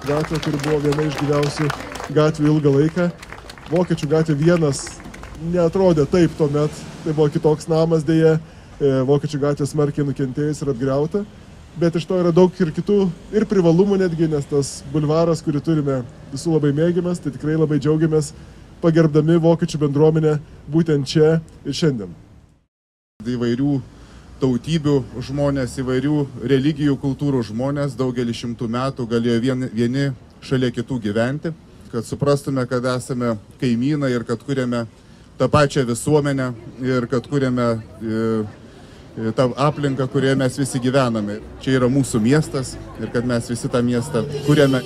gatvę, kuri buvo viena iš gyviausių gatvių ilgą laiką. Vokiečių gatvė 1 neatrodė taip tuomet, tai buvo kitoks namas dėja, Vokiečių gatvė smarkiai nukentėjus ir atgriauta, bet iš to yra daug ir kitų ir privalumų netgi, nes tas bulvaras, kurį turime, visų labai mėgiamas, tai tikrai labai džiaugiamės pagerbdami vokiečių bendruomenę būtent čia ir šiandien. Įvairių tautybių žmonės, įvairių religijų, kultūrų žmonės daugelį šimtų metų galėjo vieni šalia kitų gyventi, kad suprastume, kad esame kaimynai ir kad kuriame tą pačią visuomenę ir kad kuriame tą aplinką, kurioje mes visi gyvename. Čia yra mūsų miestas ir kad mes visi tą miestą kuriame.